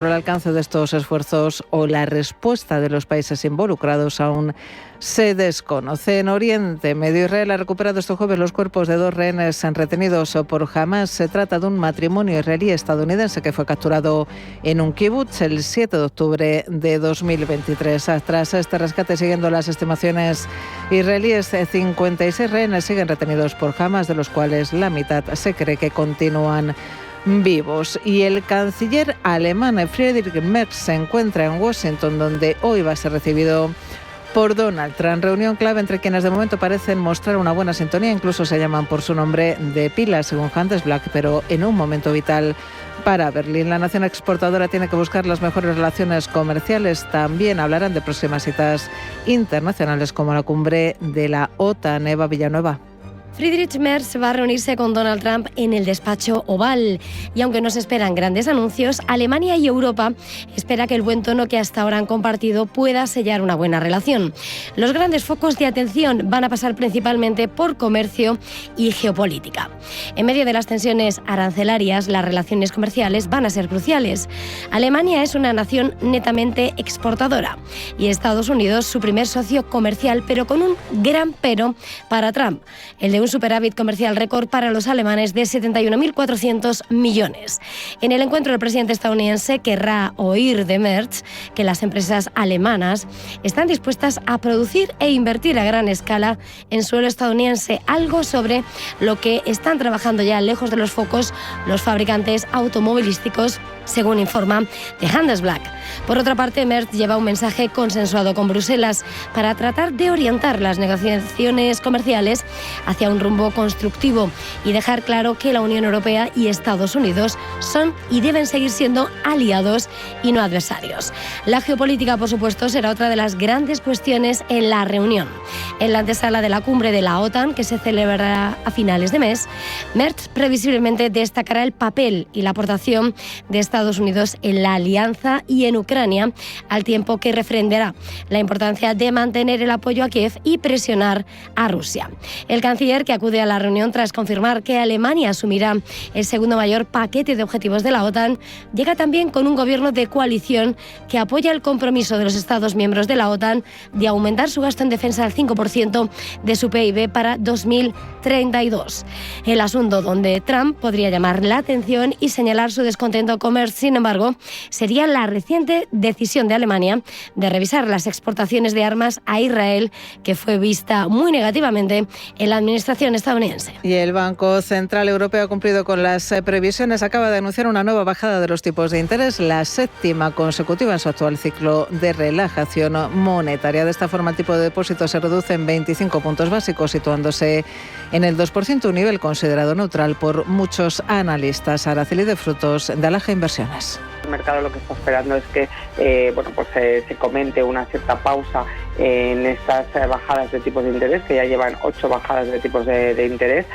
El alcance de estos esfuerzos o la respuesta de los países involucrados aún se desconoce. En Oriente Medio, Israel ha recuperado este jueves los cuerpos de 2 rehenes retenidos por Hamás. Se trata de un matrimonio israelí-estadounidense que fue capturado en un kibutz el 7 de octubre de 2023. Tras este rescate, siguiendo las estimaciones israelíes, 56 rehenes siguen retenidos por Hamás, de los cuales la mitad se cree que continúan vivos. Y el canciller alemán Friedrich Merz se encuentra en Washington, donde hoy va a ser recibido por Donald Trump. Reunión clave entre quienes de momento parecen mostrar una buena sintonía, incluso se llaman por su nombre de pila, según Handelsblatt, pero en un momento vital para Berlín. La nación exportadora tiene que buscar las mejores relaciones comerciales. También hablarán de próximas citas internacionales como la cumbre de la OTAN. Eva Villanueva. Friedrich Merz va a reunirse con Donald Trump en el despacho Oval. Y aunque no se esperan grandes anuncios, Alemania y Europa espera que el buen tono que hasta ahora han compartido pueda sellar una buena relación. Los grandes focos de atención van a pasar principalmente por comercio y geopolítica. En medio de las tensiones arancelarias, las relaciones comerciales van a ser cruciales. Alemania es una nación netamente exportadora y Estados Unidos su primer socio comercial, pero con un gran pero para Trump, el de un superávit comercial récord para los alemanes de 71.400 millones. En el encuentro, el presidente estadounidense querrá oír de Merz que las empresas alemanas están dispuestas a producir e invertir a gran escala en suelo estadounidense, algo sobre lo que están trabajando ya lejos de los focos los fabricantes automovilísticos, según informa The Handelsblatt. Por otra parte, Merz lleva un mensaje consensuado con Bruselas para tratar de orientar las negociaciones comerciales hacia un rumbo constructivo y dejar claro que la Unión Europea y Estados Unidos son y deben seguir siendo aliados y no adversarios. La geopolítica, por supuesto, será otra de las grandes cuestiones en la reunión. En la antesala de la cumbre de la OTAN, que se celebrará a finales de mes, Merz previsiblemente destacará el papel y la aportación de Estados Unidos en la alianza y en Ucrania, al tiempo que refrendará la importancia de mantener el apoyo a Kiev y presionar a Rusia. El canciller, que acude a la reunión tras confirmar que Alemania asumirá el segundo mayor paquete de objetivos de la OTAN, llega también con un gobierno de coalición que apoya el compromiso de los Estados miembros de la OTAN de aumentar su gasto en defensa al 5% de su PIB para 2032. El asunto donde Trump podría llamar la atención y señalar su descontento con Merz, sin embargo, sería la reciente decisión de Alemania de revisar las exportaciones de armas a Israel, que fue vista muy negativamente en la administración estadounidense. Y el Banco Central Europeo ha cumplido con las previsiones. Acaba de anunciar una nueva bajada de los tipos de interés, la 7ª consecutiva en su actual ciclo de relajación monetaria. De esta forma, el tipo de depósito se reduce en 25 puntos básicos, situándose en el 2%, un nivel considerado neutral por muchos analistas. Araceli de Frutos, de Alaja Inversiones. El mercado lo que está esperando es que se comente una cierta pausa en estas bajadas de tipos de interés, que ya llevan 8 bajadas de tipos de interés,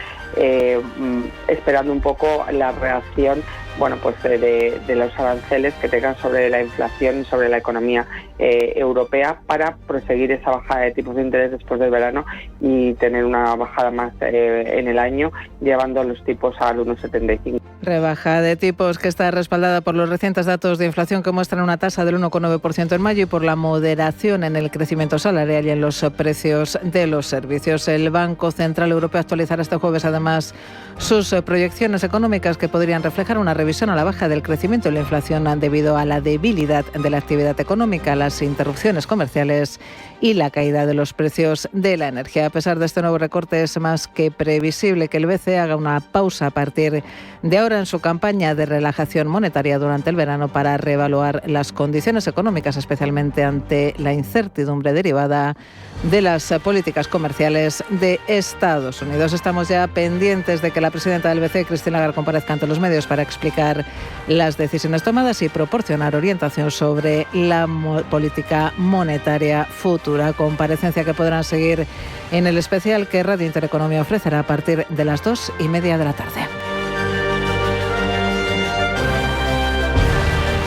esperando un poco la reacción de los aranceles que tengan sobre la inflación y sobre la economía europea, para proseguir esa bajada de tipos de interés después del verano y tener una bajada más en el año, llevando los tipos al 1,75. Rebaja de tipos que está respaldada por los recientes datos de inflación, que muestran una tasa del 1,9% en mayo, y por la moderación en el crecimiento salarial y en los precios de los servicios. El Banco Central Europeo actualizará este jueves además sus proyecciones económicas, que podrían reflejar una revisión a la baja del crecimiento y la inflación debido a la debilidad de la actividad económica, las interrupciones comerciales y la caída de los precios de la energía. A pesar de este nuevo recorte, es más que previsible que el BCE haga una pausa a partir de ahora en su campaña de relajación monetaria durante el verano, para reevaluar las condiciones económicas, especialmente ante la incertidumbre derivada de las políticas comerciales de Estados Unidos. Estamos ya pendientes de que la presidenta del BCE, Christine Lagarde, comparezca ante los medios para explicar las decisiones tomadas y proporcionar orientación sobre la política monetaria futura. Comparecencia que podrán seguir en el especial que Radio Intereconomía ofrecerá a partir de las 2:30 de la tarde.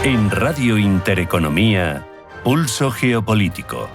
En Radio Intereconomía, Pulso Geopolítico.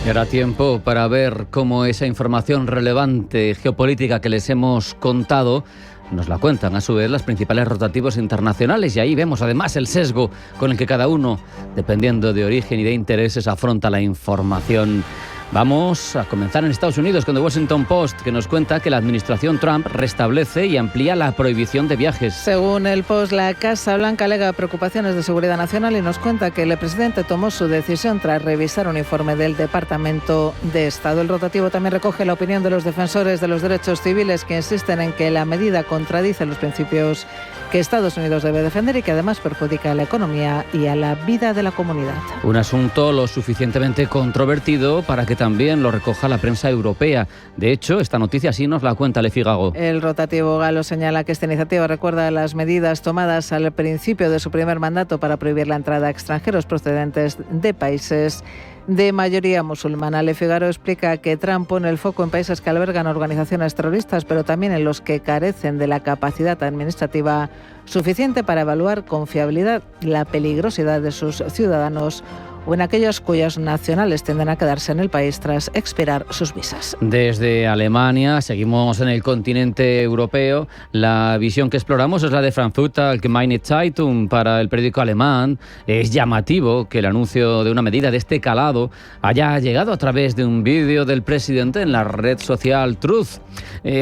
Y ahora tiempo para ver cómo esa información relevante geopolítica que les hemos contado Nos la cuentan a su vez las principales rotativos internacionales y ahí vemos además el sesgo con el que cada uno, dependiendo de origen y de intereses, afronta la información. Vamos a comenzar en Estados Unidos con The Washington Post, que nos cuenta que la administración Trump restablece y amplía la prohibición de viajes. Según el Post, la Casa Blanca alega preocupaciones de seguridad nacional y nos cuenta que el presidente tomó su decisión tras revisar un informe del Departamento de Estado. El rotativo también recoge la opinión de los defensores de los derechos civiles que insisten en que la medida contradice los principios que Estados Unidos debe defender y que además perjudica a la economía y a la vida de la comunidad. Un asunto lo suficientemente controvertido para que también lo recoja la prensa europea. De hecho, esta noticia así nos la cuenta Le Figaro. El rotativo galo señala que esta iniciativa recuerda las medidas tomadas al principio de su primer mandato para prohibir la entrada a extranjeros procedentes de países de mayoría musulmana. Le Figaro explica que Trump pone el foco en países que albergan organizaciones terroristas, pero también en los que carecen de la capacidad administrativa suficiente para evaluar con fiabilidad la peligrosidad de sus ciudadanos o en aquellos cuyos nacionales tienden a quedarse en el país tras expirar sus visas. Desde Alemania seguimos en el continente europeo. La visión que exploramos es la de Frankfurter Allgemeine Zeitung para el periódico alemán. Es llamativo que el anuncio de una medida de este calado haya llegado a través de un vídeo del presidente en la red social Truth.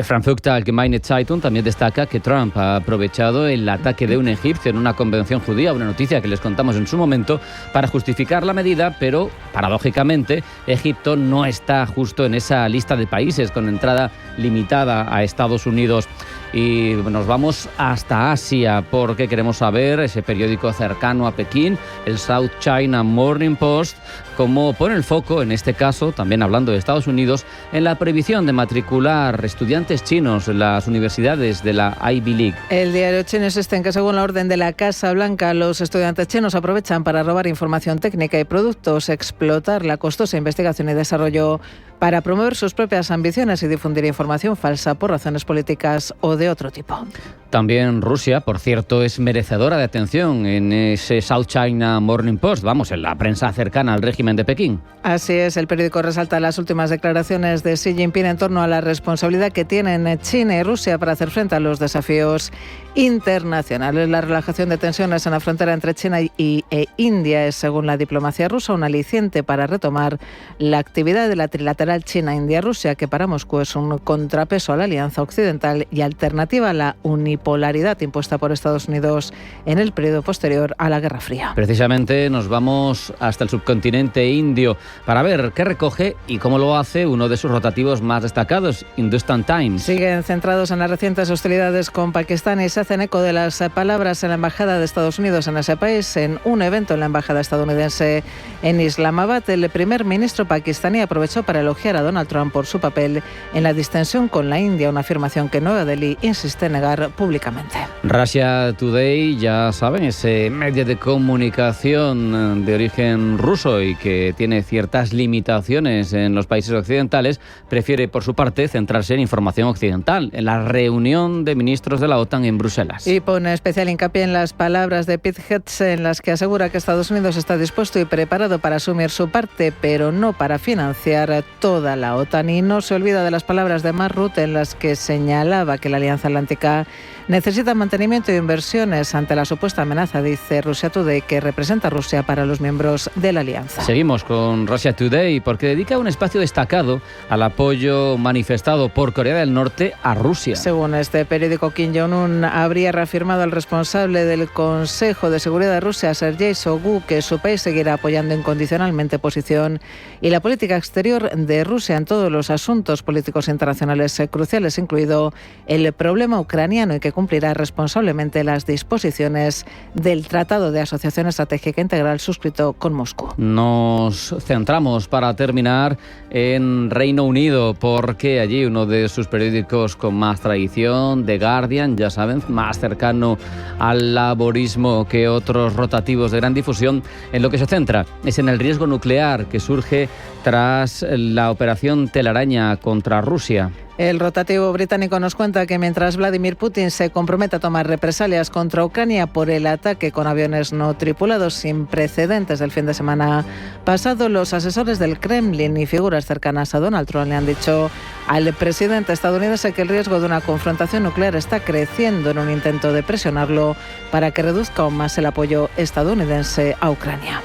Frankfurter Allgemeine Zeitung también destaca que Trump ha aprovechado el ataque de un egipcio en una convención judía, una noticia que les contamos en su momento, para justificar la medida, pero paradójicamente Egipto no está justo en esa lista de países con entrada limitada a Estados Unidos. Y nos vamos hasta Asia porque queremos saber, ese periódico cercano a Pekín, el South China Morning Post, cómo pone el foco, en este caso, también hablando de Estados Unidos, en la prohibición de matricular estudiantes chinos en las universidades de la Ivy League. El diario chino insiste en que según la orden de la Casa Blanca, los estudiantes chinos aprovechan para robar información técnica y productos, explotar la costosa investigación y desarrollo para promover sus propias ambiciones y difundir información falsa por razones políticas o de otro tipo. También Rusia, por cierto, es merecedora de atención en ese South China Morning Post, vamos, en la prensa cercana al régimen de Pekín. Así es, el periódico resalta las últimas declaraciones de Xi Jinping en torno a la responsabilidad que tienen China y Rusia para hacer frente a los desafíos internacionales. La relajación de tensiones en la frontera entre China e India es, según la diplomacia rusa, un aliciente para retomar la actividad de la trilateral China-India-Rusia, que para Moscú es un contrapeso a la alianza occidental y alternativa a la unipolaridad impuesta por Estados Unidos en el periodo posterior a la Guerra Fría. Precisamente nos vamos hasta el subcontinente indio para ver qué recoge y cómo lo hace uno de sus rotativos más destacados, Hindustan Times. Siguen centrados en las recientes hostilidades con Pakistán y se hacen eco de las palabras en la Embajada de Estados Unidos en ese país. En un evento en la Embajada estadounidense en Islamabad, el primer ministro pakistaní aprovechó para elogiar a Donald Trump por su papel en la distensión con la India, una afirmación que Nueva Delhi insiste en negar públicamente. Russia Today, ya saben, ese medio de comunicación de origen ruso y que tiene ciertas limitaciones en los países occidentales, prefiere por su parte centrarse en información occidental, en la reunión de ministros de la OTAN en Bruselas. Y pone especial hincapié en las palabras de Pete Hegseth, en las que asegura que Estados Unidos está dispuesto y preparado para asumir su parte, pero no para financiar toda la OTAN. Y no se olvida de las palabras de Mark Rutte, en las que señalaba que la Alianza Atlántica necesita mantenimiento e inversiones ante la supuesta amenaza, dice Russia Today, que representa a Rusia para los miembros de la alianza. Seguimos con Russia Today porque dedica un espacio destacado al apoyo manifestado por Corea del Norte a Rusia. Según este periódico, Kim Jong-un habría reafirmado al responsable del Consejo de Seguridad de Rusia, Sergei Shoigu, que su país seguirá apoyando incondicionalmente posición y la política exterior de Rusia en todos los asuntos políticos internacionales cruciales, incluido el problema ucraniano, y que cumplirá responsablemente las disposiciones del Tratado de Asociación Estratégica Integral suscrito con Moscú. Nos centramos para terminar en Reino Unido porque allí uno de sus periódicos con más tradición, The Guardian, ya saben, más cercano al laborismo que otros rotativos de gran difusión, en lo que se centra es en el riesgo nuclear que surge tras la la operación telaraña contra Rusia. El rotativo británico nos cuenta que mientras Vladimir Putin se compromete a tomar represalias contra Ucrania por el ataque con aviones no tripulados sin precedentes del fin de semana pasado, los asesores del Kremlin y figuras cercanas a Donald Trump le han dicho al presidente estadounidense que el riesgo de una confrontación nuclear está creciendo en un intento de presionarlo para que reduzca aún más el apoyo estadounidense a Ucrania.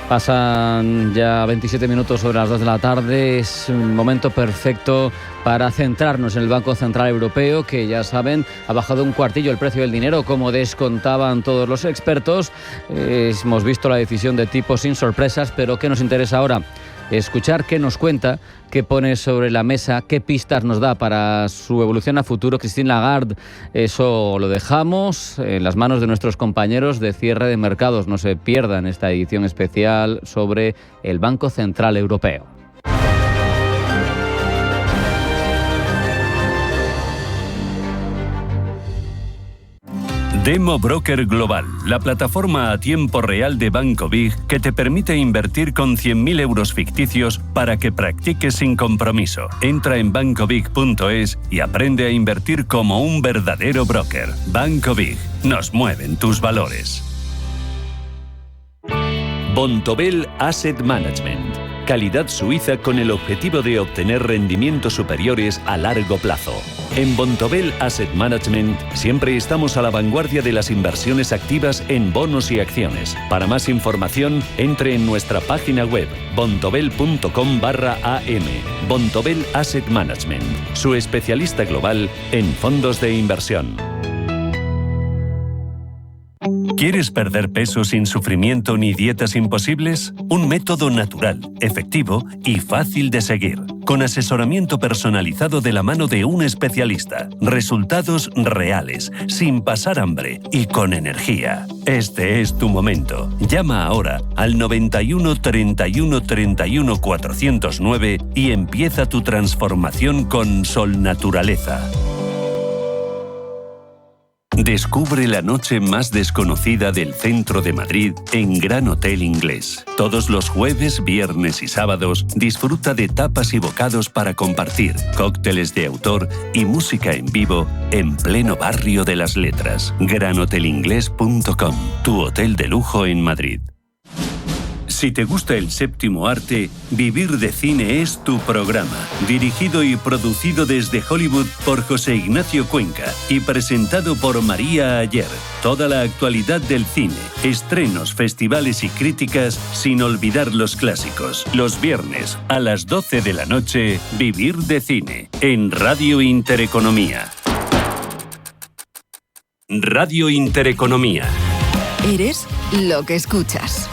Pasan ya 27 minutos sobre las 2 de la tarde. Es un momento perfecto para centrarnos en el Banco Central Europeo, que ya saben, ha bajado un cuartillo el precio del dinero, como descontaban todos los expertos. Hemos visto la decisión de tipos sin sorpresas, pero ¿qué nos interesa ahora? Escuchar qué nos cuenta, qué pone sobre la mesa, qué pistas nos da para su evolución a futuro Christine Lagarde. Eso lo dejamos en las manos de nuestros compañeros de Cierre de Mercados. No se pierdan esta edición especial sobre el Banco Central Europeo. Demo Broker Global, la plataforma a tiempo real de Banco Big que te permite invertir con 100.000 euros ficticios para que practiques sin compromiso. Entra en bancobig.es y aprende a invertir como un verdadero broker. Banco Big, nos mueven tus valores. Bontobel Asset Management. Calidad suiza con el objetivo de obtener rendimientos superiores a largo plazo. En Bontobel Asset Management siempre estamos a la vanguardia de las inversiones activas en bonos y acciones. Para más información, entre en nuestra página web bontobel.com/am. Bontobel Asset Management, su especialista global en fondos de inversión. ¿Quieres perder peso sin sufrimiento ni dietas imposibles? Un método natural, efectivo y fácil de seguir. Con asesoramiento personalizado de la mano de un especialista. Resultados reales, sin pasar hambre y con energía. Este es tu momento. Llama ahora al 91 31 31 409 y empieza tu transformación con Sol Naturaleza. Descubre la noche más desconocida del centro de Madrid en Gran Hotel Inglés. Todos los jueves, viernes y sábados disfruta de tapas y bocados para compartir, cócteles de autor y música en vivo en pleno barrio de las letras. GranHotelInglés.com, tu hotel de lujo en Madrid. Si te gusta el séptimo arte, Vivir de Cine es tu programa. Dirigido y producido desde Hollywood por José Ignacio Cuenca y presentado por María Ayer. Toda la actualidad del cine, estrenos, festivales y críticas, sin olvidar los clásicos. Los viernes a las 12 de la noche, Vivir de Cine, en Radio Intereconomía. Radio Intereconomía. Eres lo que escuchas.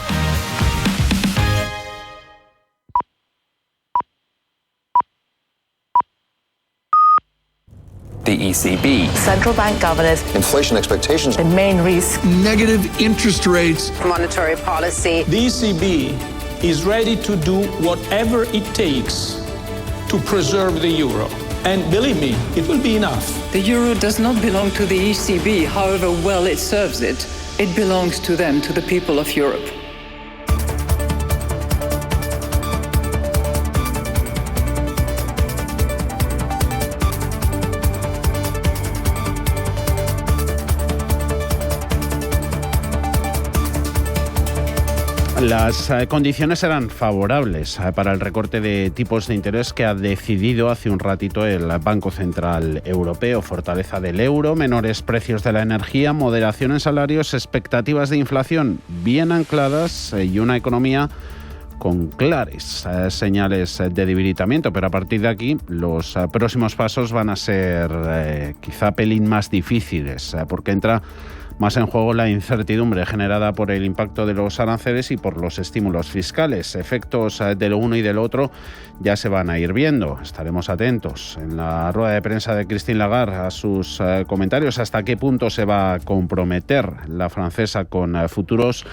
The ECB. Central bank governors. Inflation expectations. The main risk. Negative interest rates. Monetary policy. The ECB is ready to do whatever it takes to preserve the euro. And believe me, it will be enough. The euro does not belong to the ECB, however well it serves it. It belongs to them, to the people of Europe. Las condiciones eran favorables para el recorte de tipos de interés que ha decidido hace un ratito el Banco Central Europeo. Fortaleza del euro, menores precios de la energía, moderación en salarios, expectativas de inflación bien ancladas y una economía con claras señales de debilitamiento. Pero a partir de aquí los próximos pasos van a ser quizá pelín más difíciles porque entra más en juego la incertidumbre generada por el impacto de los aranceles y por los estímulos fiscales. Efectos de lo uno y de lo otro ya se van a ir viendo. Estaremos atentos en la rueda de prensa de Christine Lagarde a sus comentarios, hasta qué punto se va a comprometer la francesa con futuros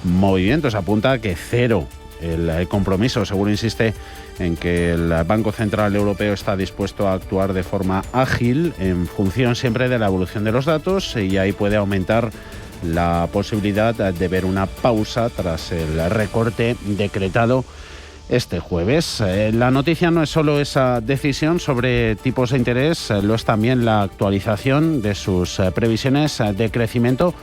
movimientos. Apunta a que cero el compromiso, seguro insiste en que el Banco Central Europeo está dispuesto a actuar de forma ágil en función siempre de la evolución de los datos y ahí puede aumentar la posibilidad de ver una pausa tras el recorte decretado este jueves. La noticia no es solo esa decisión sobre tipos de interés, lo es también la actualización de sus previsiones de crecimiento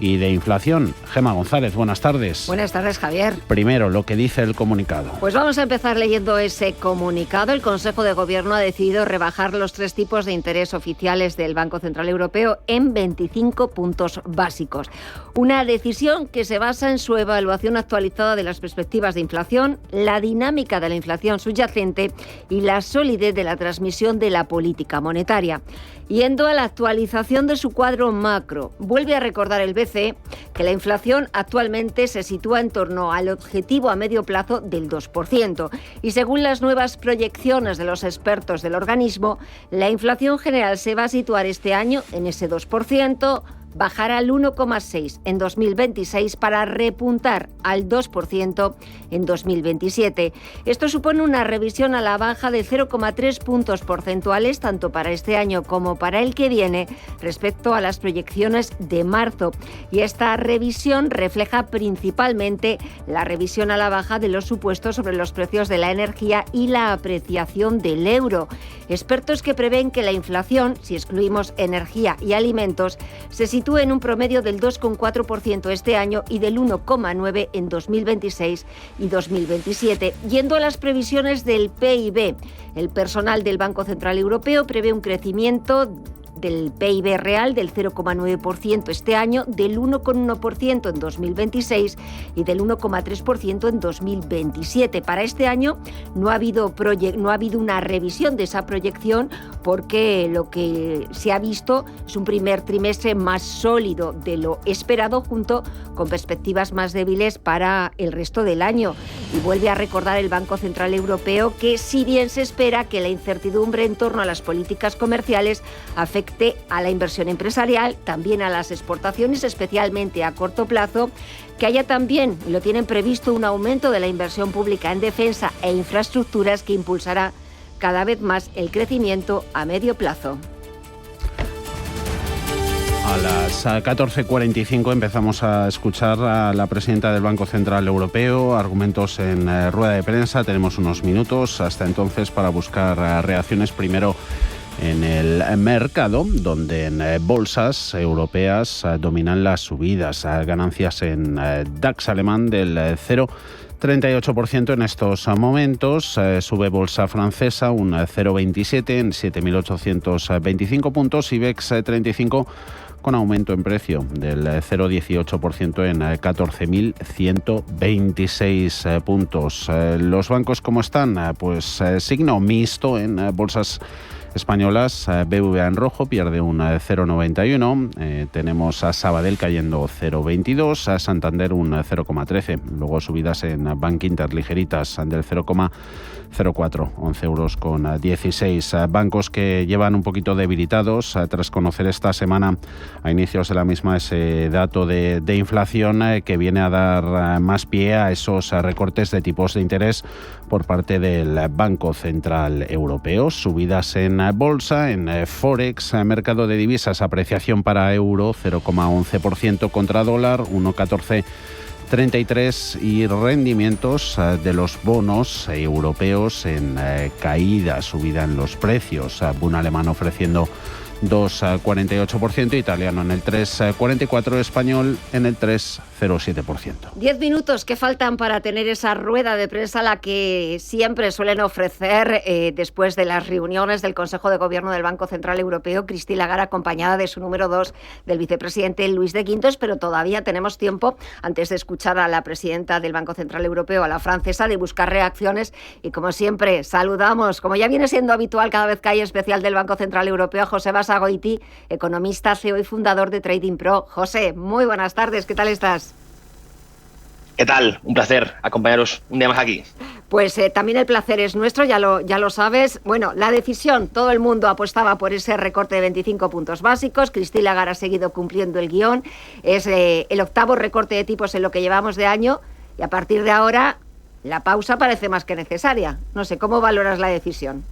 y de inflación. Gemma González, buenas tardes. Buenas tardes, Javier. Primero, lo que dice el comunicado. Pues vamos a empezar leyendo ese comunicado. El Consejo de Gobierno ha decidido rebajar los 3 tipos de interés oficiales del Banco Central Europeo en 25 puntos básicos. Una decisión que se basa en su evaluación actualizada de las perspectivas de inflación, la dinámica de la inflación subyacente y la solidez de la transmisión de la política monetaria. Yendo a la actualización de su cuadro macro, vuelve a recordar el BCE que la inflación actualmente se sitúa en torno al objetivo a medio plazo del 2%. Y según las nuevas proyecciones de los expertos del organismo, la inflación general se va a situar este año en ese 2%, bajar al 1,6% en 2026 para repuntar al 2% en 2027. Esto supone una revisión a la baja de 0,3 puntos porcentuales tanto para este año como para el que viene respecto a las proyecciones de marzo. Y esta revisión refleja principalmente la revisión a la baja de los supuestos sobre los precios de la energía y la apreciación del euro. Expertos que prevén que la inflación, si excluimos energía y alimentos, se sitúe en un promedio del 2,4% este año y del 1,9% en 2026 y 2027. Yendo a las previsiones del PIB, el personal del Banco Central Europeo prevé un crecimiento del PIB real del 0,9% este año, del 1,1% en 2026 y del 1,3% en 2027. Para este año no ha habido una revisión de esa proyección porque lo que se ha visto es un primer trimestre más sólido de lo esperado junto con perspectivas más débiles para el resto del año. Y vuelve a recordar el Banco Central Europeo que si bien se espera que la incertidumbre en torno a las políticas comerciales afecte a la inversión empresarial, también a las exportaciones, especialmente a corto plazo, que haya también, y lo tienen previsto, un aumento de la inversión pública en defensa e infraestructuras que impulsará cada vez más el crecimiento a medio plazo. A las 14:45 empezamos a escuchar a la presidenta del Banco Central Europeo, argumentos en rueda de prensa. Tenemos unos minutos hasta entonces para buscar reacciones. Primero en el mercado, donde en bolsas europeas dominan las subidas, ganancias en DAX alemán del 0,38% en estos momentos. Sube bolsa francesa un 0,27 en 7.825 puntos, IBEX 35 con aumento en precio del 0,18% en 14.126 puntos. Los bancos, ¿cómo están? Pues signo mixto en bolsas españolas. BBVA en rojo, pierde un 0,91. Tenemos a Sabadell cayendo 0,22, a Santander un 0,13. Luego subidas en Bankinter ligeritas del 0,04, 11 euros con 16. Bancos que llevan un poquito debilitados tras conocer esta semana a inicios de la misma ese dato de inflación que viene a dar más pie a esos recortes de tipos de interés por parte del Banco Central Europeo. Subidas en bolsa, en Forex, mercado de divisas, apreciación para euro 0,11% contra dólar, 1,1433 y rendimientos de los bonos europeos en caída, subida en los precios. Bund alemán ofreciendo 2,48%, italiano en el 3,44%, español en el 3,07%. 10 minutos que faltan para tener esa rueda de prensa, la que siempre suelen ofrecer después de las reuniones del Consejo de Gobierno del Banco Central Europeo, Christine Lagarde, acompañada de su número 2, del vicepresidente Luis de Guindos, pero todavía tenemos tiempo, antes de escuchar a la presidenta del Banco Central Europeo, a la francesa, de buscar reacciones. Y como siempre, saludamos, como ya viene siendo habitual cada vez que hay especial del Banco Central Europeo, a José Basagoiti, economista, CEO y fundador de Trading Pro. José, muy buenas tardes, ¿qué tal estás? ¿Qué tal? Un placer acompañaros un día más aquí. Pues también el placer es nuestro, ya lo sabes. Bueno, la decisión, todo el mundo apostaba por ese recorte de 25 puntos básicos. Christine Lagarde ha seguido cumpliendo el guión. Es el 8º recorte de tipos en lo que llevamos de año y a partir de ahora la pausa parece más que necesaria. No sé, ¿cómo valoras la decisión?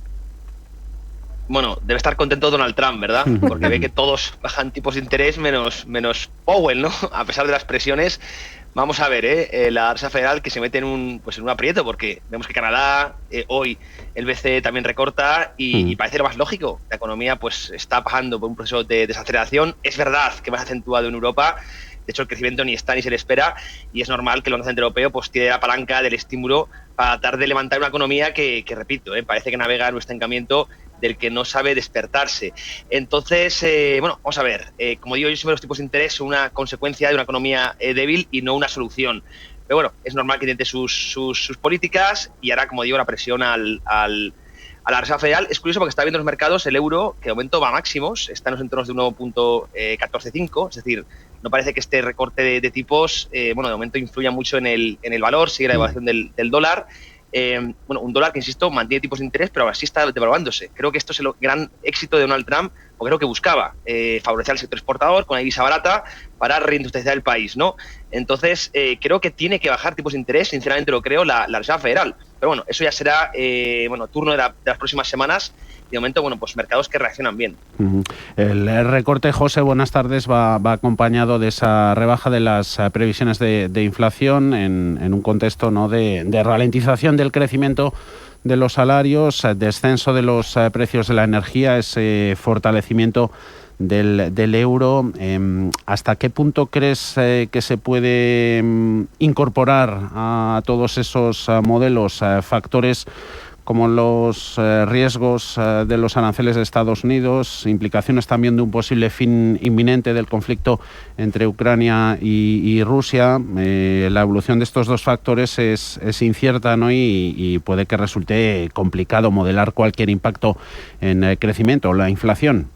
Bueno, debe estar contento Donald Trump, ¿verdad? Porque ve que todos bajan tipos de interés menos Powell, ¿no? A pesar de las presiones. Vamos a ver, la Reserva Federal que se mete en un aprieto, porque vemos que Canadá, hoy el BCE también recorta y parece lo más lógico. La economía pues está pasando por un proceso de desaceleración. Es verdad que más acentuado en Europa. De hecho, el crecimiento ni está ni se le espera y es normal que el Banco Central Europeo pues tire la palanca del estímulo para tratar de levantar una economía que repito, parece que navega en un estancamiento del que no sabe despertarse. Entonces, vamos a ver. Como digo, yo siempre los tipos de interés son una consecuencia de una economía débil y no una solución. Pero bueno, es normal que intente sus políticas y hará, como digo, la presión a la Reserva Federal. Es curioso porque está viendo los mercados el euro, que de momento va a máximos, está en los entornos de 1.145, es decir, no parece que este recorte de tipos, de momento influya mucho en el valor, sigue la devaluación del dólar. Un dólar que, insisto, mantiene tipos de interés, pero ahora sí está devaluándose. Creo que esto es el gran éxito de Donald Trump, porque creo que buscaba favorecer al sector exportador con la divisa barata para reindustrializar el país, ¿no? Entonces, creo que tiene que bajar tipos de interés, sinceramente lo creo, la Reserva Federal. Pero bueno, eso ya será turno de las próximas semanas. Y de momento, pues mercados que reaccionan bien. El recorte, José, buenas tardes, va acompañado de esa rebaja de las previsiones de inflación en un contexto, ¿no?, de ralentización del crecimiento de los salarios, descenso de los precios de la energía, ese fortalecimiento del euro. ¿Hasta qué punto crees que se puede incorporar a todos esos modelos factores como los riesgos de los aranceles de Estados Unidos, implicaciones también de un posible fin inminente del conflicto entre Ucrania y Rusia? La evolución de estos dos factores es incierta, ¿no? Y puede que resulte complicado modelar cualquier impacto en el crecimiento o la inflación.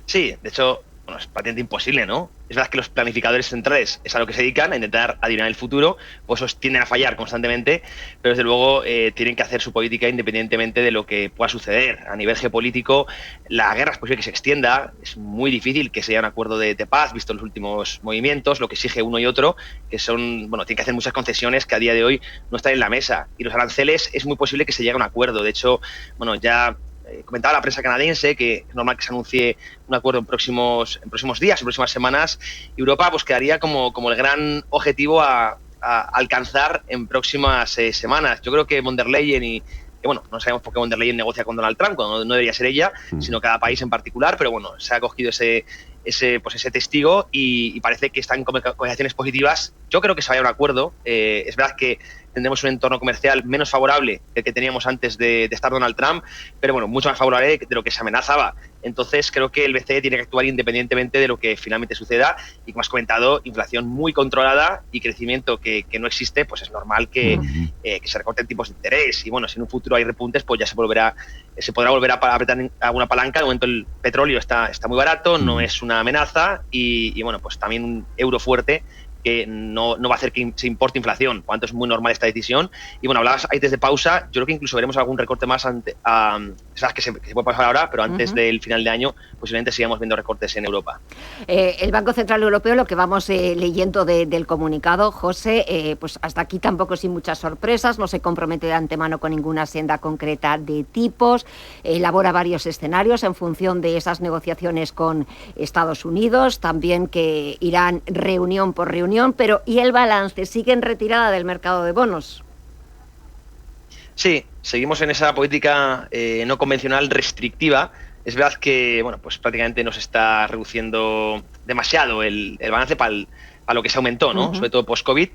Sí, de hecho, es prácticamente imposible, ¿no? Es verdad que los planificadores centrales es a lo que se dedican, a intentar adivinar el futuro, pues esos tienden a fallar constantemente, pero desde luego tienen que hacer su política independientemente de lo que pueda suceder. A nivel geopolítico, la guerra es posible que se extienda, es muy difícil que se haya un acuerdo de paz, visto los últimos movimientos, lo que exige uno y otro, que son, tienen que hacer muchas concesiones que a día de hoy no están en la mesa. Y los aranceles es muy posible que se llegue a un acuerdo. De hecho, ya comentaba la prensa canadiense que es normal que se anuncie un acuerdo en próximos días, en próximas semanas. Europa pues quedaría como el gran objetivo a alcanzar en próximas semanas. Yo creo que von der Leyen no sabemos por qué von der Leyen negocia con Donald Trump, cuando no debería ser ella, sino cada país en particular, pero se ha cogido ese testigo y parece que están con conversaciones positivas. Yo creo que se vaya a un acuerdo. Es verdad que tendremos un entorno comercial menos favorable del que teníamos antes de estar Donald Trump, pero mucho más favorable de lo que se amenazaba. Entonces creo que el BCE tiene que actuar independientemente de lo que finalmente suceda y, como has comentado, inflación muy controlada y crecimiento que no existe, pues es normal que se recorten tipos de interés. Y si en un futuro hay repuntes, pues ya se podrá volver a apretar alguna palanca. De momento el petróleo está muy barato, no es una amenaza y pues también un euro fuerte que no va a hacer que se importe inflación. Por lo tanto, es muy normal esta decisión. Y hablabas ahí desde pausa, yo creo que incluso veremos algún recorte más sabes que se puede pasar ahora, pero antes del final de año posiblemente sigamos viendo recortes en Europa. El Banco Central Europeo, lo que vamos leyendo del comunicado, José, pues hasta aquí tampoco sin muchas sorpresas, no se compromete de antemano con ninguna senda concreta de tipos, elabora varios escenarios en función de esas negociaciones con Estados Unidos, también que irán reunión por reunión. Pero ¿y el balance? ¿Sigue en retirada del mercado de bonos? Sí, seguimos en esa política no convencional restrictiva. Es verdad que pues prácticamente nos está reduciendo demasiado el balance para lo que se aumentó, ¿no? Sobre todo post-COVID,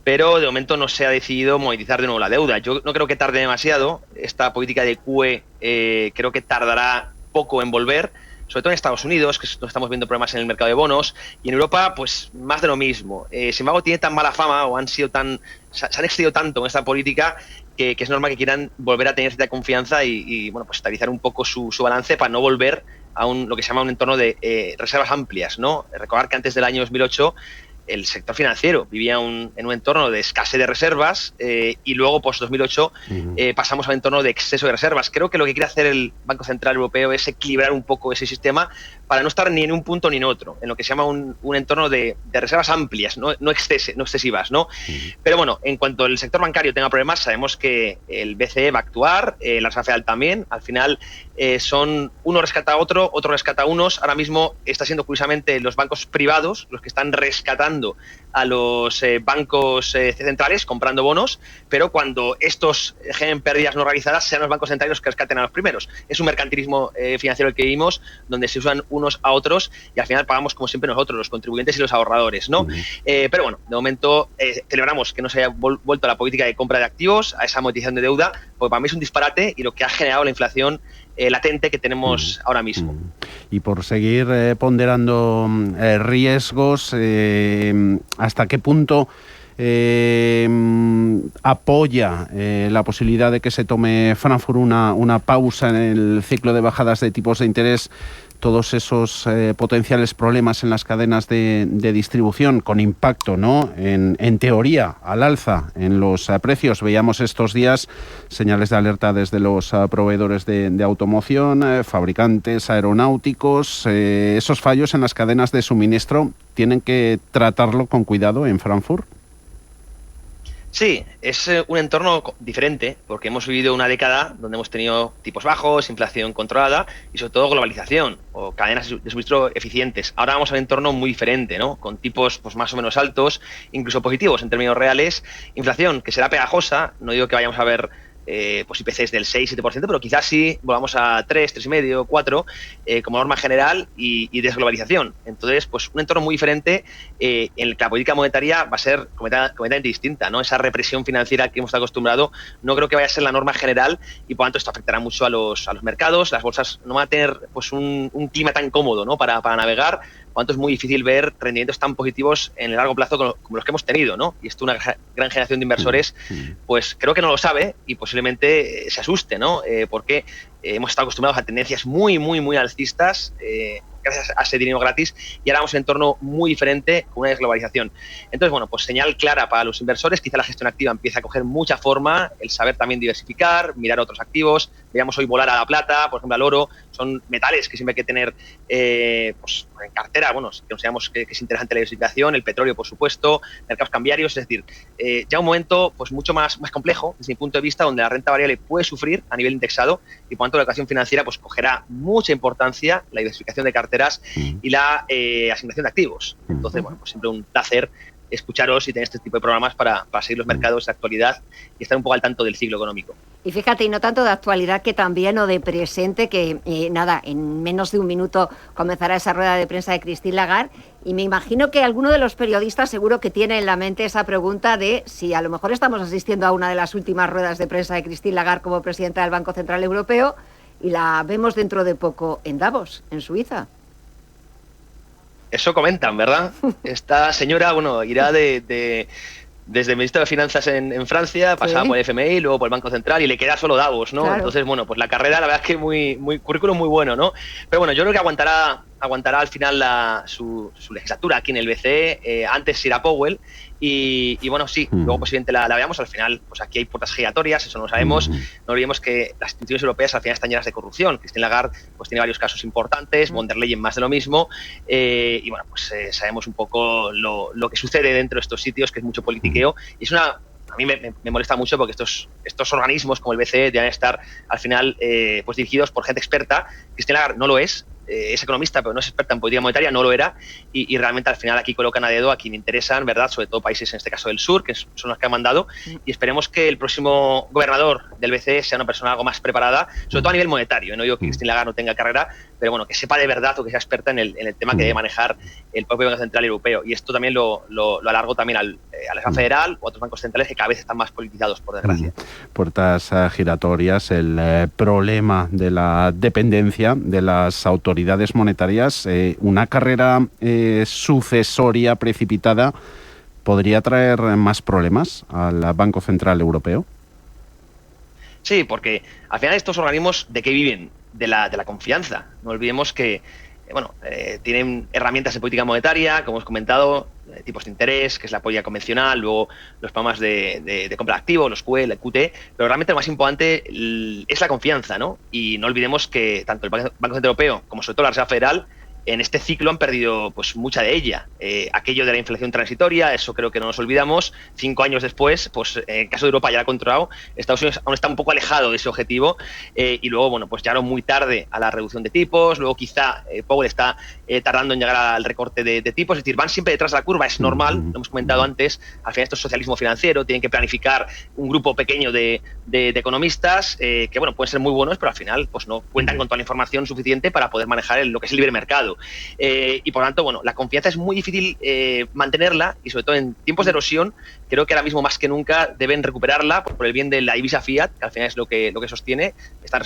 pero de momento no se ha decidido monetizar de nuevo la deuda. Yo no creo que tarde demasiado. Esta política de QE creo que tardará poco en volver, sobre todo en Estados Unidos, que estamos viendo problemas en el mercado de bonos, y en Europa, pues más de lo mismo. Sin embargo, tiene tan mala fama o se han excedido tanto en esta política que es normal que quieran volver a tener cierta confianza y pues estabilizar un poco su balance para no volver a lo que se llama un entorno de reservas amplias, ¿no? Recordar que antes del año 2008 el sector financiero vivía en un entorno de escasez de reservas y luego, post 2008, pasamos a un entorno de exceso de reservas. Creo que lo que quiere hacer el Banco Central Europeo es equilibrar un poco ese sistema para no estar ni en un punto ni en otro, en lo que se llama un entorno de reservas amplias, no excesivas, ¿no? Pero bueno, en cuanto el sector bancario tenga problemas, sabemos que el BCE va a actuar, la Reserva Federal también. Al final son uno rescata a otro rescata a unos. Ahora mismo está siendo curiosamente los bancos privados los que están rescatando a los bancos centrales comprando bonos, pero cuando estos generen pérdidas no realizadas, sean los bancos centrales los que rescaten a los primeros. Es un mercantilismo financiero el que vivimos, donde se usan unos a otros y al final pagamos como siempre nosotros, los contribuyentes y los ahorradores, ¿no? Pero bueno, de momento celebramos que no se haya vuelto a la política de compra de activos, a esa amortización de deuda, porque para mí es un disparate y lo que ha generado la inflación latente que tenemos ahora mismo. Y por seguir ponderando riesgos, ¿hasta qué punto apoya la posibilidad de que se tome Frankfurt una pausa en el ciclo de bajadas de tipos de interés, todos esos potenciales problemas en las cadenas de distribución con impacto, ¿no?, en teoría al alza en los precios? Veíamos estos días señales de alerta desde los proveedores de automoción, fabricantes aeronáuticos. Esos fallos en las cadenas de suministro tienen que tratarlo con cuidado en Frankfurt. Sí, es un entorno diferente porque hemos vivido una década donde hemos tenido tipos bajos, inflación controlada y sobre todo globalización o cadenas de suministro eficientes. Ahora vamos a un entorno muy diferente, ¿no? Con tipos pues más o menos altos, incluso positivos en términos reales, inflación que será pegajosa. No digo que vayamos a ver pues IPCs del 6-7%, pero quizás sí volvamos a 3, 3,5, 4 como norma general y desglobalización. Entonces, pues un entorno muy diferente en el que la política monetaria va a ser completamente distinta, ¿no? Esa represión financiera que hemos estado acostumbrado no creo que vaya a ser la norma general y por tanto esto afectará mucho a los mercados. Las bolsas no van a tener pues un clima tan cómodo, ¿no?, para navegar. Por tanto, es muy difícil ver rendimientos tan positivos en el largo plazo como los que hemos tenido, ¿no? Y esto una gran generación de inversores, pues creo que no lo sabe y posiblemente se asuste, ¿no? Porque hemos estado acostumbrados a tendencias muy, muy, muy alcistas, gracias a ese dinero gratis, y ahora vamos a un entorno muy diferente con una desglobalización. Entonces, bueno, pues señal clara para los inversores, quizá la gestión activa empieza a coger mucha forma, el saber también diversificar, mirar otros activos. Veíamos hoy volar a la plata, por ejemplo al oro, son metales que siempre hay que tener pues en cartera, bueno, que consideramos que es interesante la diversificación, el petróleo, por supuesto, mercados cambiarios, es decir, ya un momento pues mucho más complejo desde mi punto de vista, donde la renta variable puede sufrir a nivel indexado y por tanto la educación financiera pues cogerá mucha importancia, la diversificación de carteras y la asignación de activos. Entonces, bueno, pues siempre un placer escucharos y tener este tipo de programas para seguir los mercados de actualidad y estar un poco al tanto del ciclo económico. Y fíjate, y no tanto de actualidad que también o de presente, que nada, en menos de un minuto comenzará esa rueda de prensa de Christine Lagarde, y me imagino que alguno de los periodistas seguro que tiene en la mente esa pregunta de si a lo mejor estamos asistiendo a una de las últimas ruedas de prensa de Christine Lagarde como presidenta del Banco Central Europeo y la vemos dentro de poco en Davos, en Suiza. Eso comentan, ¿verdad? Esta señora, bueno, irá desde el Ministro de Finanzas en Francia, pasará por el FMI, luego por el Banco Central y le queda solo Davos, ¿no? Claro. Entonces, bueno, pues la carrera, la verdad es que currículum muy bueno, ¿no? Pero bueno, yo creo que aguantará al final su legislatura aquí en el BCE, antes irá Powell y bueno, sí, luego posiblemente la veamos. Al final, pues aquí hay puertas giratorias, eso no lo sabemos. No olvidemos que las instituciones europeas al final están llenas de corrupción. Christine Lagarde pues tiene varios casos importantes, von der Leyen más de lo mismo, y bueno, pues sabemos un poco lo que sucede dentro de estos sitios, que es mucho politiqueo, y es a mí me molesta mucho porque estos organismos como el BCE deben estar al final pues dirigidos por gente experta. Christine Lagarde no lo es economista, pero no es experta en política monetaria, no lo era, y realmente al final aquí colocan a dedo a quien interesan, ¿verdad? Sobre todo países, en este caso del sur, que son los que han mandado, y esperemos que el próximo gobernador del BCE sea una persona algo más preparada, sobre todo a nivel monetario. No digo que Christine Lagarde no tenga carrera, pero bueno, que sepa de verdad o que sea experta en el tema que debe manejar el propio Banco Central Europeo. Y esto también lo alargo también a la Reserva Federal o a otros bancos centrales que cada vez están más politizados, por desgracia. Puertas giratorias, el problema de la dependencia de las autoridades monetarias, una carrera sucesoria precipitada podría traer más problemas al Banco Central Europeo. Sí, porque al final estos organismos, ¿de qué viven? De la confianza. No olvidemos que tienen herramientas de política monetaria, como hemos comentado, tipos de interés, que es la política convencional, luego los programas de compra de activos, los QE, el QT, pero realmente lo más importante es la confianza, ¿no? Y no olvidemos que tanto el Banco Central Europeo como sobre todo la Reserva Federal en este ciclo han perdido pues mucha de ella. Aquello de la inflación transitoria, eso creo que no nos olvidamos. 5 años después, pues en el caso de Europa ya lo ha controlado, Estados Unidos aún está un poco alejado de ese objetivo, y luego, bueno, pues llegaron muy tarde a la reducción de tipos, luego quizá Powell está tardando en llegar al recorte de tipos, es decir, van siempre detrás de la curva, es normal, lo hemos comentado antes, al final esto es socialismo financiero, tienen que planificar un grupo pequeño de economistas que, bueno, pueden ser muy buenos, pero al final pues no cuentan con toda la información suficiente para poder manejar lo que es el libre mercado. Y por lo tanto, bueno, la confianza es muy difícil mantenerla, y sobre todo en tiempos de erosión, creo que ahora mismo más que nunca deben recuperarla por el bien de la divisa fiat, que al final es lo que sostiene, están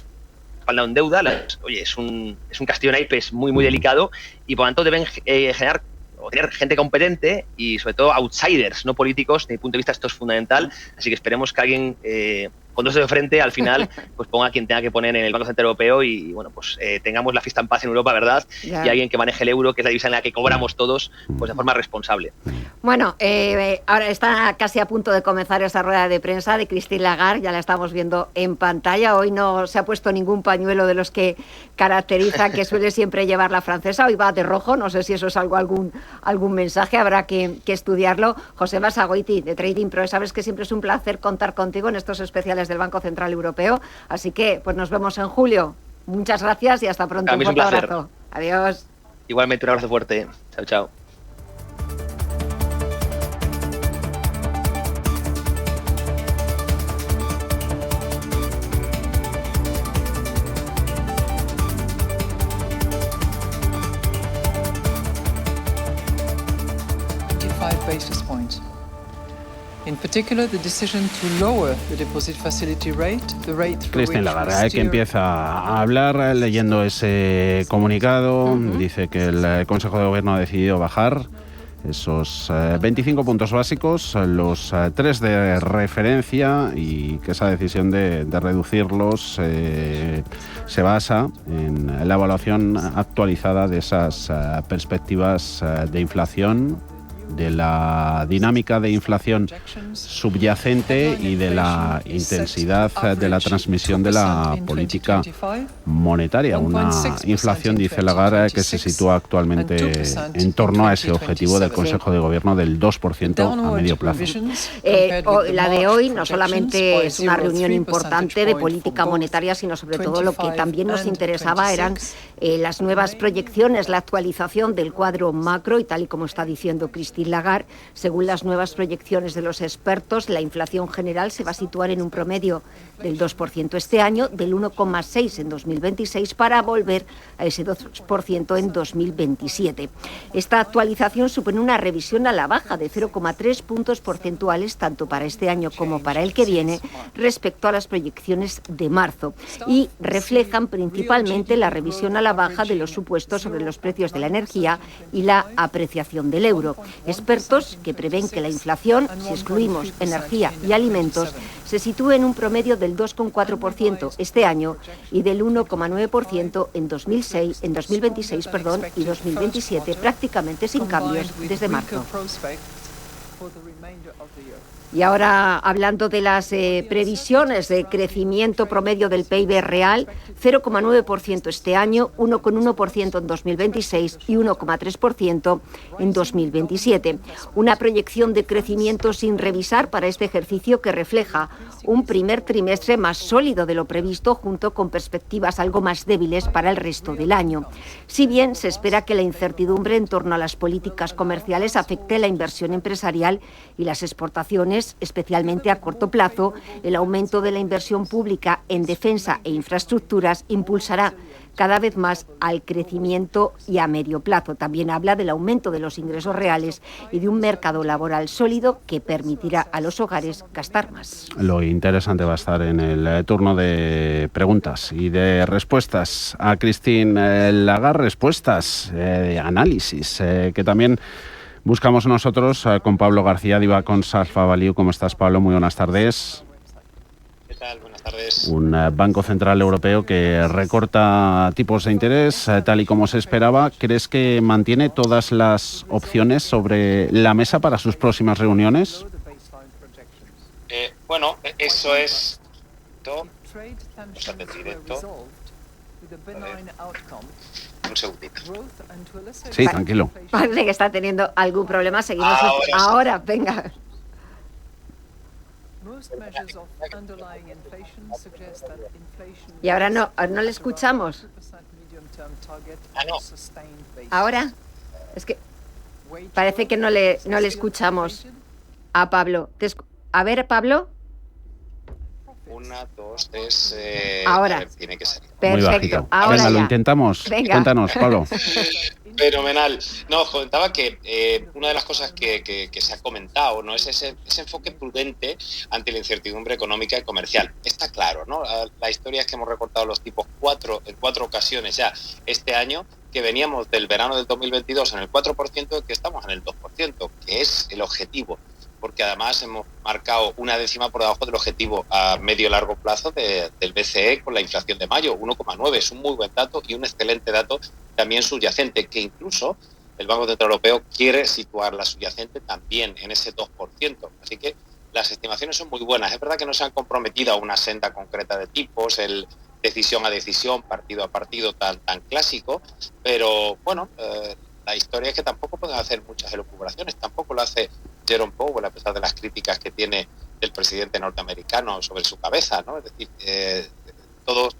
respaldado en deuda. Oye, es un castillo de naipes muy, muy delicado, y por lo tanto deben generar o tener gente competente y sobre todo outsiders, no políticos. Desde mi punto de vista esto es fundamental, así que esperemos que alguien con dos dedos de frente al final pues ponga a quien tenga que poner en el Banco Central Europeo y bueno, pues tengamos la fiesta en paz en Europa, ¿verdad? Ya. Y alguien que maneje el euro, que es la divisa en la que cobramos todos, pues de forma responsable. Bueno, ahora está casi a punto de comenzar esa rueda de prensa de Christine Lagarde, ya la estamos viendo en pantalla. Hoy no se ha puesto ningún pañuelo de los que caracteriza, que suele siempre llevar la francesa. Hoy va de rojo, no sé si eso es algún mensaje, habrá que estudiarlo. José Basagoiti, de Trading Pro, sabes que siempre es un placer contar contigo en estos especiales del Banco Central Europeo, así que pues nos vemos en julio. Muchas gracias y hasta pronto. Un fuerte abrazo. Adiós. Igualmente, un abrazo fuerte. Chao, chao. Basis points. In particular, the decision to lower the deposit facility rate, the rate for Christine Lagarde, que empieza a hablar leyendo ese comunicado, dice que el Consejo de Gobierno ha decidido bajar esos 25 puntos básicos, los 3 de referencia, y que esa decisión de reducirlos se basa en la evaluación actualizada de esas perspectivas de inflación, de la dinámica de inflación subyacente y de la intensidad de la transmisión de la política monetaria. Una inflación, dice Lagarde, que se sitúa actualmente en torno a ese objetivo del Consejo de Gobierno del 2% a medio plazo. La de hoy no solamente es una reunión importante de política monetaria, sino sobre todo lo que también nos interesaba eran las nuevas proyecciones, la actualización del cuadro macro, y tal y como está diciendo Christine Lagarde, según las nuevas proyecciones de los expertos, la inflación general se va a situar en un promedio del 2% este año, del 1,6% en 2026, para volver a ese 2% en 2027. Esta actualización supone una revisión a la baja de 0,3 puntos porcentuales, tanto para este año como para el que viene, respecto a las proyecciones de marzo, y reflejan principalmente la revisión a la baja de los supuestos sobre los precios de la energía y la apreciación del euro. Expertos que prevén que la inflación, si excluimos energía y alimentos, se sitúe en un promedio del 2,4% este año y del 1,9% en 2026 y 2027, prácticamente sin cambios desde marzo. Y ahora, hablando de las previsiones de crecimiento promedio del PIB real, 0,9% este año, 1,1% en 2026 y 1,3% en 2027. Una proyección de crecimiento sin revisar para este ejercicio que refleja un primer trimestre más sólido de lo previsto, junto con perspectivas algo más débiles para el resto del año. Si bien se espera que la incertidumbre en torno a las políticas comerciales afecte la inversión empresarial y las exportaciones, especialmente a corto plazo, el aumento de la inversión pública en defensa e infraestructuras impulsará cada vez más al crecimiento y a medio plazo. También habla del aumento de los ingresos reales y de un mercado laboral sólido que permitirá a los hogares gastar más. Lo interesante va a estar en el turno de preguntas y de respuestas a Christine Lagarde, respuestas de análisis que también buscamos nosotros con Pablo García, de Ibacons Alpha Value. ¿Cómo estás, Pablo? Muy buenas tardes. ¿Qué tal? Buenas tardes. Un Banco Central Europeo que recorta tipos de interés tal y como se esperaba. ¿Crees que mantiene todas las opciones sobre la mesa para sus próximas reuniones? Bueno, eso es directo. Un segundito. Sí, tranquilo. Parece que está teniendo algún problema. Seguimos. Ahora, venga. Y ahora no le escuchamos. Ahora es que parece que no le escuchamos a Pablo. A ver, Pablo. 1, 2, 3. Ahora. Tiene que ser. Perfecto. Ahora venga, lo intentamos. Venga. Cuéntanos, Pablo. Fenomenal. No, os comentaba que una de las cosas que se ha comentado, ¿no?, es ese enfoque prudente ante la incertidumbre económica y comercial. Está claro, ¿no? La historia es que hemos recortado los tipos en 4 ocasiones ya este año, que veníamos del verano del 2022 en el 4%, que estamos en el 2%, que es el objetivo, porque además hemos marcado una décima por debajo del objetivo a medio y largo plazo del BCE con la inflación de mayo, 1,9. Es un muy buen dato y un excelente dato también subyacente, que incluso el Banco Central Europeo quiere situar la subyacente también en ese 2%. Así que las estimaciones son muy buenas. Es verdad que no se han comprometido a una senda concreta de tipos, el decisión a decisión, partido a partido tan clásico, pero bueno, la historia es que tampoco pueden hacer muchas elucubraciones, tampoco lo hace Jerome Powell, a pesar de las críticas que tiene el presidente norteamericano sobre su cabeza, ¿no? Es decir, todo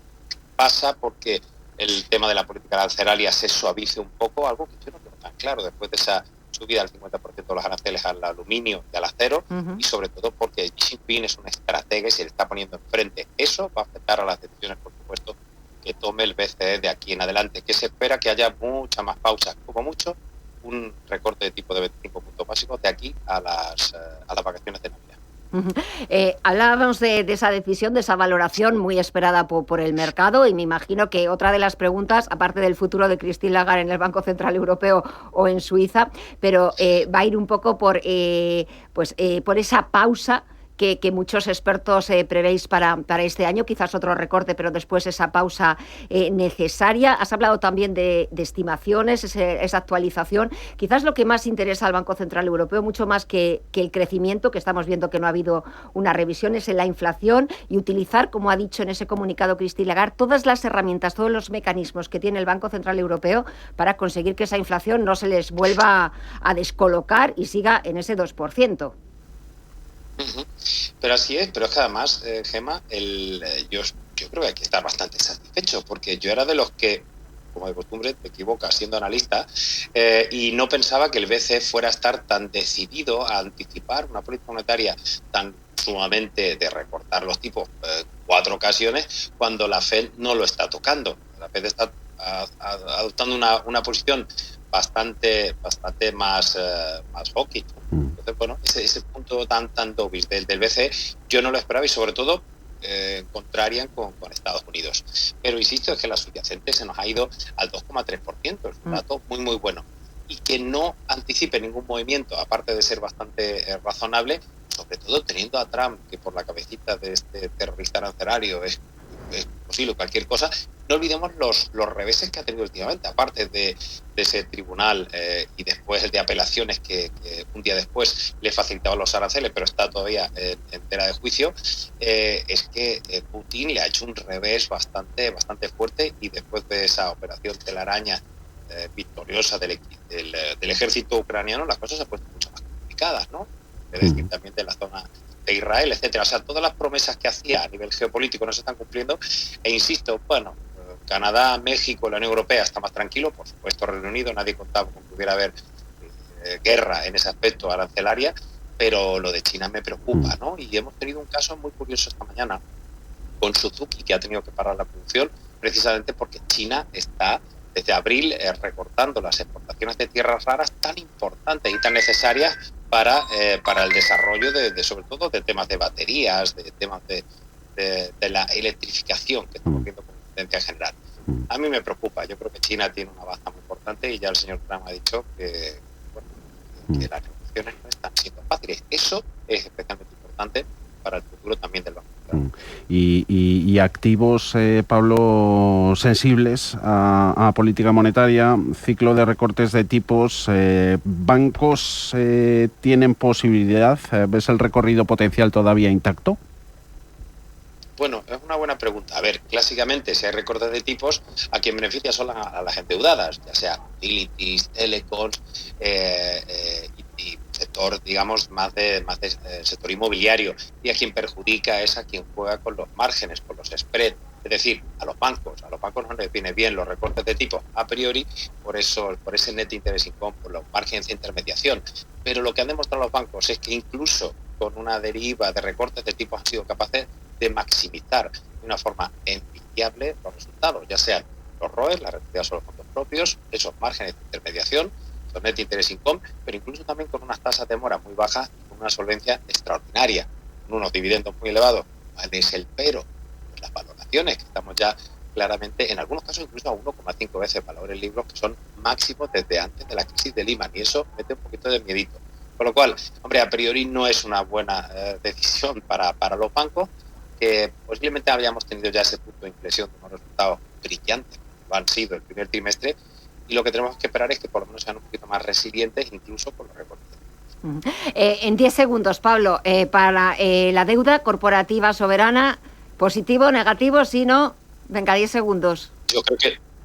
pasa porque el tema de la política arancelaria se suavice un poco, algo que yo no tengo tan claro después de esa subida al 50% de los aranceles al aluminio y al acero, y sobre todo porque Xi Jinping es un estratega y se le está poniendo enfrente. Eso va a afectar a las decisiones, por supuesto, que tome el BCE de aquí en adelante, que se espera que haya mucha más pausas, como mucho un recorte de tipo de 25 puntos básicos de aquí a las vacaciones de Navidad. Hablábamos de esa decisión, de esa valoración muy esperada por el mercado, y me imagino que otra de las preguntas, aparte del futuro de Christine Lagarde en el Banco Central Europeo o en Suiza, pero va a ir un poco por esa pausa que muchos expertos prevéis para este año, quizás otro recorte, pero después esa pausa necesaria. Has hablado también de estimaciones, esa actualización. Quizás lo que más interesa al Banco Central Europeo, mucho más que el crecimiento, que estamos viendo que no ha habido una revisión, es en la inflación, y utilizar, como ha dicho en ese comunicado Christine Lagarde, todas las herramientas, todos los mecanismos que tiene el Banco Central Europeo para conseguir que esa inflación no se les vuelva a descolocar y siga en ese 2%. Pero así es, pero es que además, Gemma, yo creo que hay que estar bastante satisfecho, porque yo era de los que, como de costumbre, te equivocas siendo analista, y no pensaba que el BCE fuera a estar tan decidido a anticipar una política monetaria tan sumamente de recortar los tipos 4 ocasiones cuando la Fed no lo está tocando. La Fed está adoptando una posición bastante más hawkish. Entonces, bueno, ese punto tan dovish del BCE yo no lo esperaba, y sobre todo contrarian con Estados Unidos. Pero insisto, es que la subyacente se nos ha ido al 2,3%, es un dato muy muy bueno, y que no anticipe ningún movimiento, aparte de ser bastante razonable, sobre todo teniendo a Trump, que por la cabecita de este terrorista arancelario es posible cualquier cosa. No olvidemos los reveses que ha tenido últimamente, aparte de ese tribunal y después el de apelaciones que un día después le facilitaba los aranceles, pero está todavía en tela de juicio. Es que Putin le ha hecho un revés bastante fuerte, y después de esa operación telaraña victoriosa del ejército ucraniano, las cosas se han puesto mucho más complicadas, ¿no? Es decir, también de la zona de Israel, etcétera. O sea, todas las promesas que hacía a nivel geopolítico no se están cumpliendo, e insisto, bueno, Canadá, México, la Unión Europea está más tranquilo, por supuesto Reino Unido, nadie contaba con que pudiera haber guerra en ese aspecto arancelaria, pero lo de China me preocupa, ¿no? Y hemos tenido un caso muy curioso esta mañana con Suzuki, que ha tenido que parar la producción precisamente porque China está desde abril recortando las exportaciones de tierras raras tan importantes y tan necesarias para el desarrollo de sobre todo de temas de baterías, de temas de la electrificación que estamos viendo como tendencia general. A mí me preocupa. Yo creo que China tiene una baza muy importante, y ya el señor Trump ha dicho que las negociaciones no están siendo fáciles. Eso es especialmente importante para el futuro también del Banco Central. Y activos, Pablo, sensibles a política monetaria, ciclo de recortes de tipos, ¿bancos tienen posibilidad? ¿Ves el recorrido potencial todavía intacto? Bueno, es una buena pregunta. A ver, clásicamente, si hay recortes de tipos, a quien beneficia son a las endeudadas, ya sea utilities, telecoms y sector, digamos, más de sector inmobiliario. Y a quien perjudica es a quien juega con los márgenes, con los spreads. Es decir, a los bancos no les viene bien los recortes de tipos a priori por ese net interest income, por los márgenes de intermediación. Pero lo que han demostrado los bancos es que incluso con una deriva de recortes de tipos han sido capaces de maximizar de una forma envidiable los resultados, ya sean los ROEs, la rentabilidad sobre los fondos propios, esos márgenes de intermediación, esos net interest income, pero incluso también con unas tasas de mora muy bajas y con una solvencia extraordinaria, con unos dividendos muy elevados. ¿Cuál es el pero? Pues las valoraciones, que estamos ya claramente, en algunos casos incluso a 1,5 veces valores libros, que son máximos desde antes de la crisis de Lehman, y eso mete un poquito de miedito. Con lo cual, hombre, a priori no es una buena decisión para los bancos, que posiblemente habíamos tenido ya ese punto de inflexión de unos resultados brillantes, como han sido el primer trimestre, y lo que tenemos que esperar es que por lo menos sean un poquito más resilientes, incluso con los recortes. En 10 segundos, Pablo, para la deuda corporativa soberana, ¿positivo, negativo? Si no, venga, 10 segundos.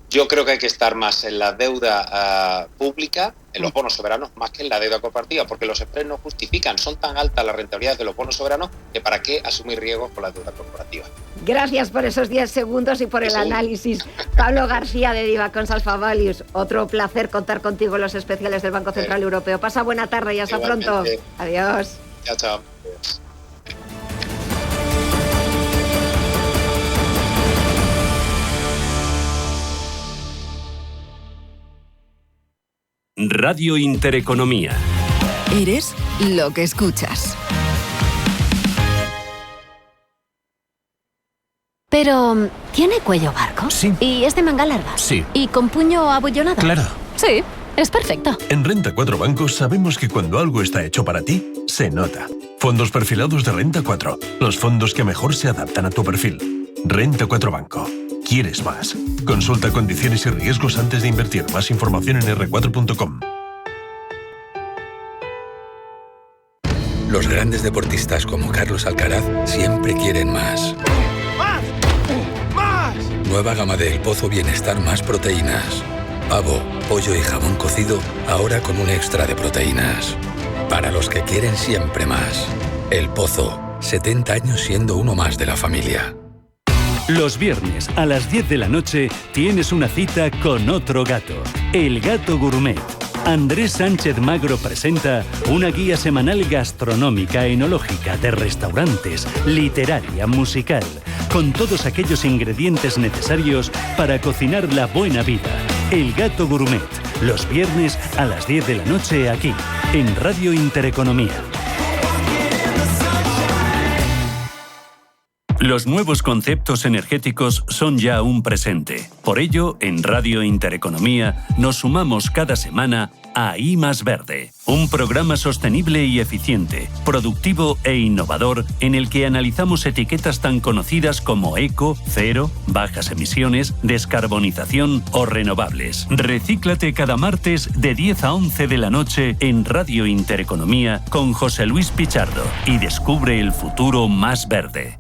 Yo creo que hay que estar más en la deuda pública, en los bonos soberanos, más que en la deuda corporativa, porque los spreads no justifican, son tan altas las rentabilidades de los bonos soberanos que para qué asumir riesgos con la deuda corporativa. Gracias por esos 10 segundos y por el análisis. Pablo García de Divacons Alpha Values, otro placer contar contigo en los especiales del Banco Central Europeo. Pasa buena tarde y hasta pronto. Adiós. Chao, chao. Radio Intereconomía. Eres lo que escuchas. Pero, ¿tiene cuello barco? Sí. ¿Y es de manga larga? Sí. ¿Y con puño abollonado? Claro. Sí, es perfecto. En Renta 4 Bancos sabemos que cuando algo está hecho para ti, se nota. Fondos perfilados de Renta 4. Los fondos que mejor se adaptan a tu perfil. Renta 4 Banco. ¿Quieres más? Consulta condiciones y riesgos antes de invertir. Más información en r4.com. Los grandes deportistas como Carlos Alcaraz siempre quieren más. ¡Más! ¡Más! Nueva gama de El Pozo Bienestar Más Proteínas. Pavo, pollo y jamón cocido, ahora con un extra de proteínas. Para los que quieren siempre más. El Pozo, 70 años siendo uno más de la familia. Los viernes a las 10 de la noche tienes una cita con otro gato, El Gato Gourmet. Andrés Sánchez Magro presenta una guía semanal gastronómica, enológica, de restaurantes, literaria, musical, con todos aquellos ingredientes necesarios para cocinar la buena vida. El Gato Gourmet, los viernes a las 10 de la noche aquí, en Radio Intereconomía. Los nuevos conceptos energéticos son ya un presente. Por ello, en Radio Intereconomía nos sumamos cada semana a I Más Verde, un programa sostenible y eficiente, productivo e innovador en el que analizamos etiquetas tan conocidas como eco, cero, bajas emisiones, descarbonización o renovables. Recíclate cada martes de 10 a 11 de la noche en Radio Intereconomía con José Luis Pichardo y descubre el futuro más verde.